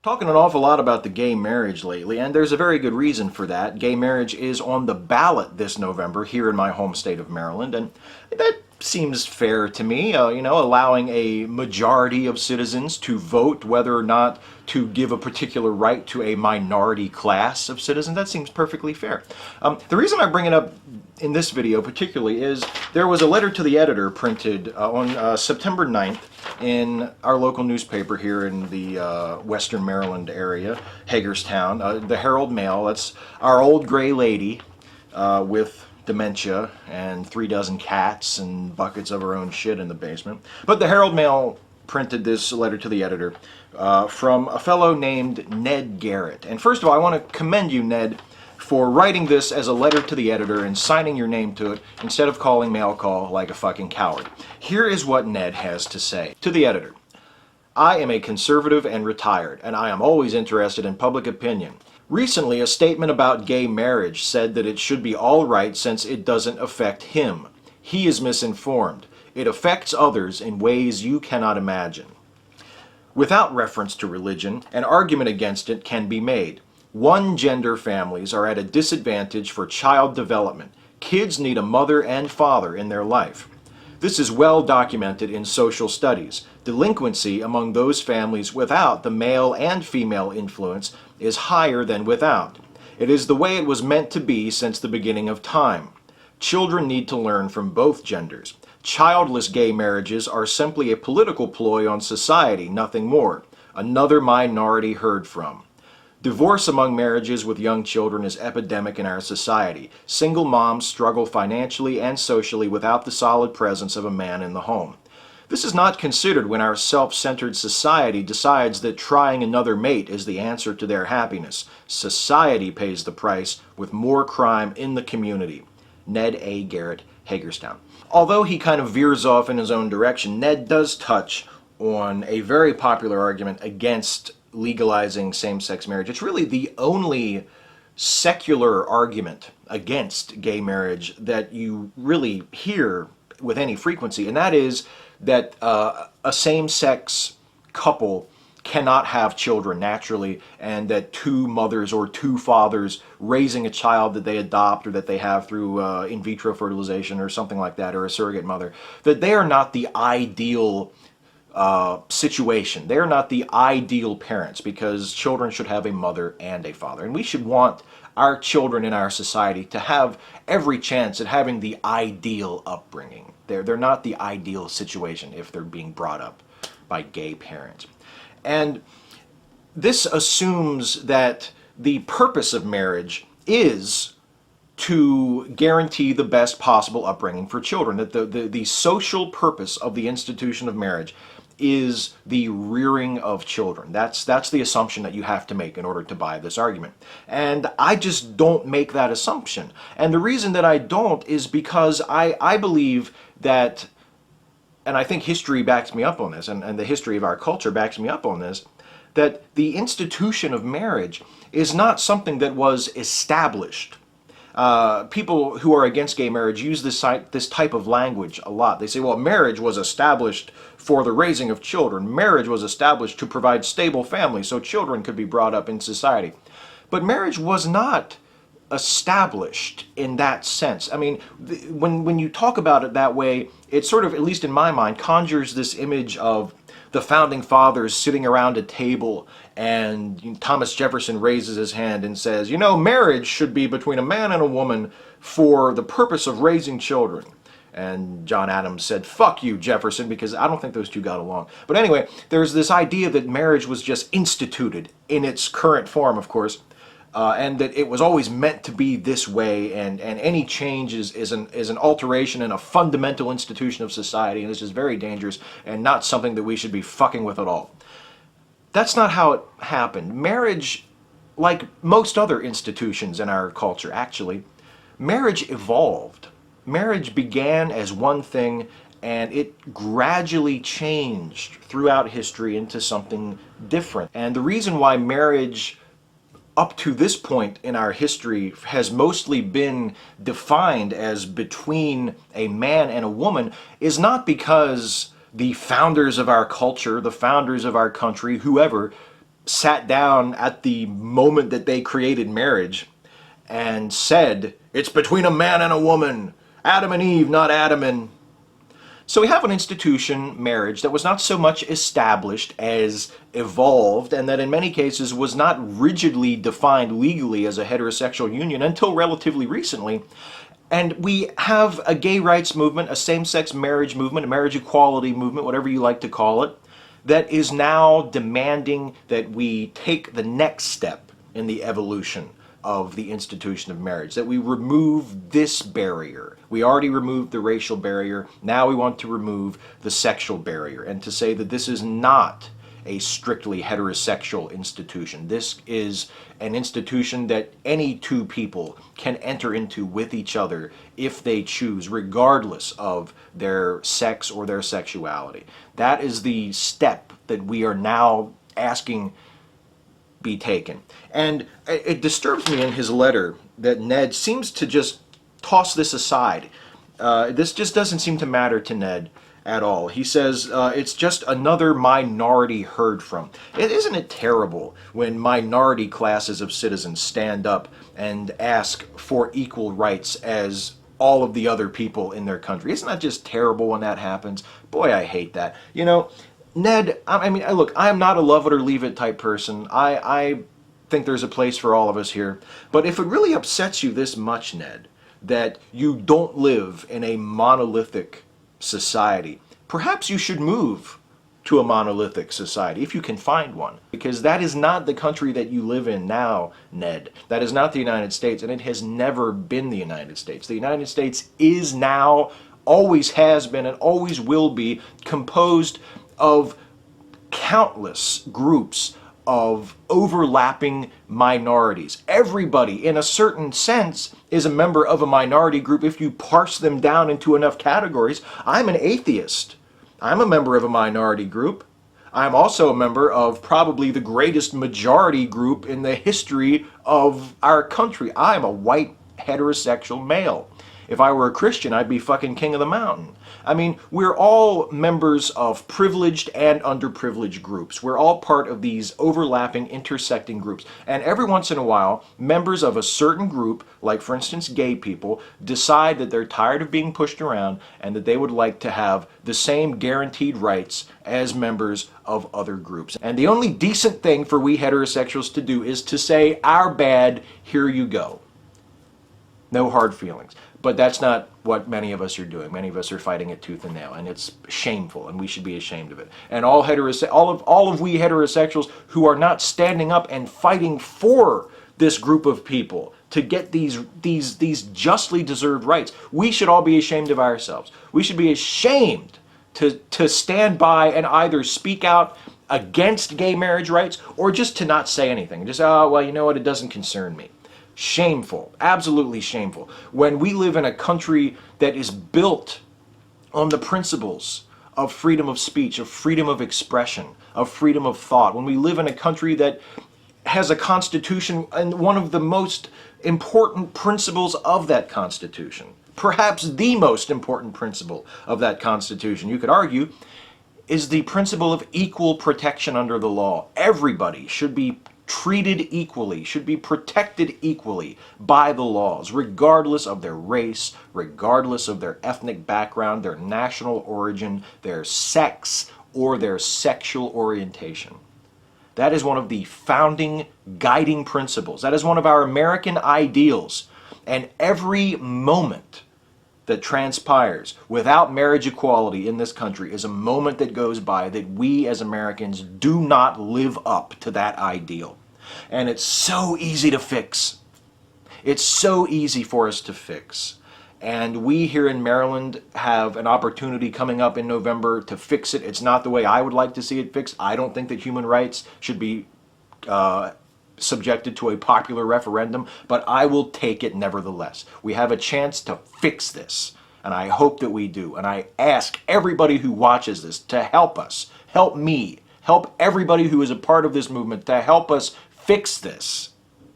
Talking an awful lot about the gay marriage lately, and there's a very good reason for that. Gay marriage is on the ballot this November here in my home state of Maryland, and that seems fair to me. Allowing a majority of citizens to vote whether or not to give a particular right to a minority class of citizens, that seems perfectly fair. The reason I bring it up in this video particularly is there was a letter to the editor printed on September 9th in our local newspaper here in the Western Maryland area, Hagerstown, the Herald Mail. That's our old gray lady with dementia and 3 dozen cats and buckets of her own shit in the basement. But the Herald Mail printed this letter to the editor from a fellow named Ned Garrett. And first of all, I want to commend you, Ned, for writing this as a letter to the editor and signing your name to it instead of calling mail call like a fucking coward. Here is what Ned has to say. To the editor, I am a conservative and retired, and I am always interested in public opinion. Recently, a statement about gay marriage said that it should be all right since it doesn't affect him. He is misinformed. It affects others in ways you cannot imagine. Without reference to religion, an argument against it can be made. One-gender families are at a disadvantage for child development. Kids need a mother and father in their life. This is well documented in social studies. Delinquency among those families without the male and female influence is higher than without. It is the way it was meant to be since the beginning of time. Children need to learn from both genders. Childless gay marriages are simply a political ploy on society, nothing more. Another minority heard from. Divorce among marriages with young children is epidemic in our society. Single moms struggle financially and socially without the solid presence of a man in the home. This is not considered when our self-centered society decides that trying another mate is the answer to their happiness. Society pays the price with more crime in the community. Ned A. Garrett, Hagerstown. Although he kind of veers off in his own direction, Ned does touch on a very popular argument against legalizing same-sex marriage. It's really the only secular argument against gay marriage that you really hear with any frequency, and that is that a same-sex couple cannot have children naturally, and that two mothers or two fathers raising a child that they adopt or that they have through in vitro fertilization or something like that, or a surrogate mother, that they are not the ideal situation. They're not the ideal parents, because children should have a mother and a father. And we should want our children in our society to have every chance at having the ideal upbringing. They're not the ideal situation if they're being brought up by gay parents. And this assumes that the purpose of marriage is to guarantee the best possible upbringing for children, that the social purpose of the institution of marriage is the rearing of children. That's the assumption that you have to make in order to buy this argument. And I just don't make that assumption. And the reason that I don't is because I believe that, and I think history backs me up on this, and the history of our culture backs me up on this, that the institution of marriage is not something that was established. People who are against gay marriage use this type of language a lot. They say, well, marriage was established for the raising of children. Marriage was established to provide stable families so children could be brought up in society. But marriage was not established in that sense. I mean, when you talk about it that way, it sort of, at least in my mind, conjures this image of the founding fathers sitting around a table, and Thomas Jefferson raises his hand and says, marriage should be between a man and a woman for the purpose of raising children. And John Adams said, fuck you, Jefferson, because I don't think those two got along. But anyway, there's this idea that marriage was just instituted in its current form, of course, and that it was always meant to be this way, and any change is an alteration in a fundamental institution of society, and this is very dangerous and not something that we should be fucking with at all. That's not how it happened. Marriage, like most other institutions in our culture, actually, marriage evolved. Marriage began as one thing, and it gradually changed throughout history into something different. And the reason why marriage up to this point in our history has mostly been defined as between a man and a woman is not because the founders of our culture, the founders of our country, whoever, sat down at the moment that they created marriage and said, it's between a man and a woman, Adam and Eve, not Adam and... So we have an institution, marriage, that was not so much established as evolved, and that in many cases was not rigidly defined legally as a heterosexual union until relatively recently. And we have a gay rights movement, a same-sex marriage movement, a marriage equality movement, whatever you like to call it, that is now demanding that we take the next step in the evolution of the institution of marriage, that we remove this barrier. We already removed the racial barrier. Now we want to remove the sexual barrier, and to say that this is not a strictly heterosexual institution. This is an institution that any two people can enter into with each other if they choose, regardless of their sex or their sexuality. That is the step that we are now asking be taken. And it disturbs me in his letter that Ned seems to just toss this aside. This just doesn't seem to matter to Ned at all. He says it's just another minority heard from. Isn't it terrible when minority classes of citizens stand up and ask for equal rights as all of the other people in their country? Isn't that just terrible when that happens? Boy, I hate that. You know, Ned, I mean, look, I am not a love it or leave it type person. I think there's a place for all of us here. But if it really upsets you this much, Ned, that you don't live in a monolithic society, perhaps you should move to a monolithic society if you can find one, because that is not the country that you live in now, Ned. That is not the United States, and it has never been the United States. The United States is now, always has been, and always will be composed of countless groups of overlapping minorities. Everybody, in a certain sense, is a member of a minority group if you parse them down into enough categories. I'm an atheist. I'm a member of a minority group. I'm also a member of probably the greatest majority group in the history of our country. I'm a white heterosexual male. If I were a Christian, I'd be fucking king of the mountain. I mean, we're all members of privileged and underprivileged groups. We're all part of these overlapping, intersecting groups. And every once in a while, members of a certain group, like for instance gay people, decide that they're tired of being pushed around and that they would like to have the same guaranteed rights as members of other groups. And the only decent thing for we heterosexuals to do is to say, our bad, here you go. No hard feelings. But that's not what many of us are doing. Many of us are fighting it tooth and nail, and it's shameful, and we should be ashamed of it. And all of we heterosexuals who are not standing up and fighting for this group of people to get these justly deserved rights, we should all be ashamed of ourselves. We should be ashamed to stand by and either speak out against gay marriage rights or just to not say anything. Just, oh, well, you know what, it doesn't concern me. Shameful, absolutely shameful. When we live in a country that is built on the principles of freedom of speech, of freedom of expression, of freedom of thought, when we live in a country that has a constitution and one of the most important principles of that constitution, perhaps the most important principle of that constitution, you could argue, is the principle of equal protection under the law. Everybody should be treated equally, should be protected equally by the laws, regardless of their race, regardless of their ethnic background, their national origin, their sex, or their sexual orientation. That is one of the founding guiding principles. That is one of our American ideals. And every moment that transpires without marriage equality in this country is a moment that goes by that we as Americans do not live up to that ideal. And it's so easy to fix. It's so easy for us to fix. And we here in Maryland have an opportunity coming up in November to fix it. It's not the way I would like to see it fixed. I don't think that human rights should be subjected to a popular referendum, but I will take it nevertheless. We have a chance to fix this, and I hope that we do. And I ask everybody who watches this to help us, help me, help everybody who is a part of this movement to help us fix this.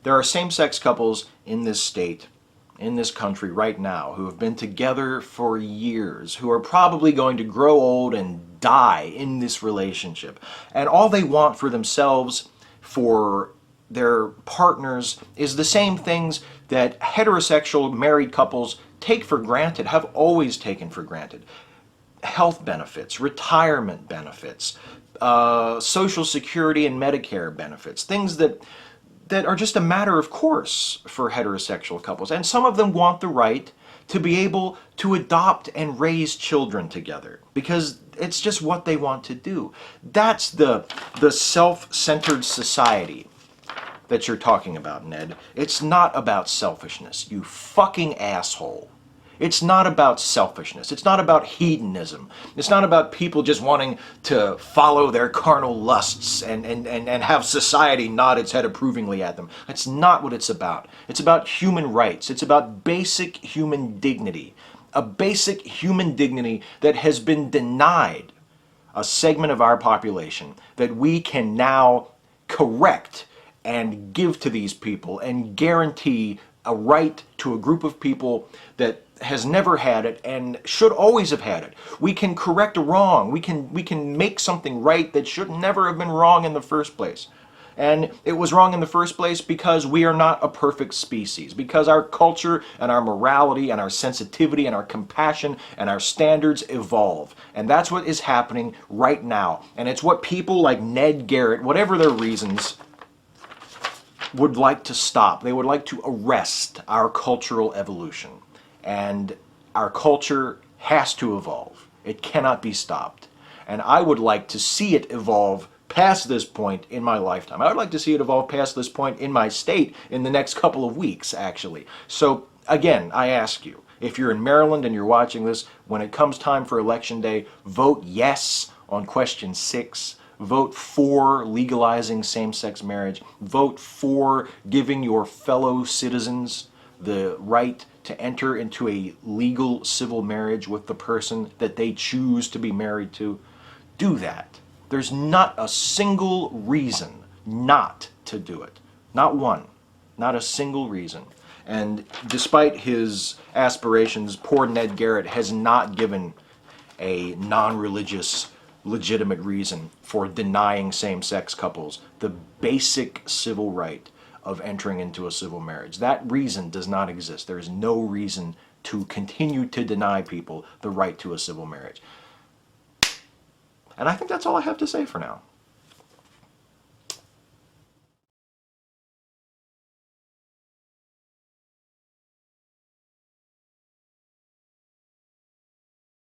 There are same-sex couples in this state, in this country right now, who have been together for years, who are probably going to grow old and die in this relationship. And all they want for themselves for their partners is the same things that heterosexual married couples take for granted, have always taken for granted. Health benefits, retirement benefits, Social Security and Medicare benefits, things that are just a matter of course for heterosexual couples. And some of them want the right to be able to adopt and raise children together because it's just what they want to do. That's the self-centered society that you're talking about, Ned. It's not about selfishness, you fucking asshole. It's not about selfishness. It's not about hedonism. It's not about people just wanting to follow their carnal lusts and have society nod its head approvingly at them. That's not what it's about. It's about human rights. It's about basic human dignity. A basic human dignity that has been denied a segment of our population that we can now correct and give to these people and guarantee a right to a group of people that has never had it and should always have had it. We can correct a wrong. We can make something right that should never have been wrong in the first place. And it was wrong in the first place because we are not a perfect species, because our culture and our morality and our sensitivity and our compassion and our standards evolve. And that's what is happening right now. And it's what people like Ned Garrett, whatever their reasons, would like to stop. They would like to arrest our cultural evolution. And our culture has to evolve. It cannot be stopped. And I would like to see it evolve past this point in my lifetime. I would like to see it evolve past this point in my state in the next couple of weeks, actually. So, again, I ask you, if you're in Maryland and you're watching this, when it comes time for Election Day, vote yes on question 6. Vote for legalizing same-sex marriage. Vote for giving your fellow citizens the right to enter into a legal civil marriage with the person that they choose to be married to. Do that. There's not a single reason not to do it. Not one. Not a single reason. And despite his aspirations, poor Ned Garrett has not given a non-religious legitimate reason for denying same-sex couples the basic civil right of entering into a civil marriage. That reason does not exist. There is no reason to continue to deny people the right to a civil marriage. And I think that's all I have to say for now.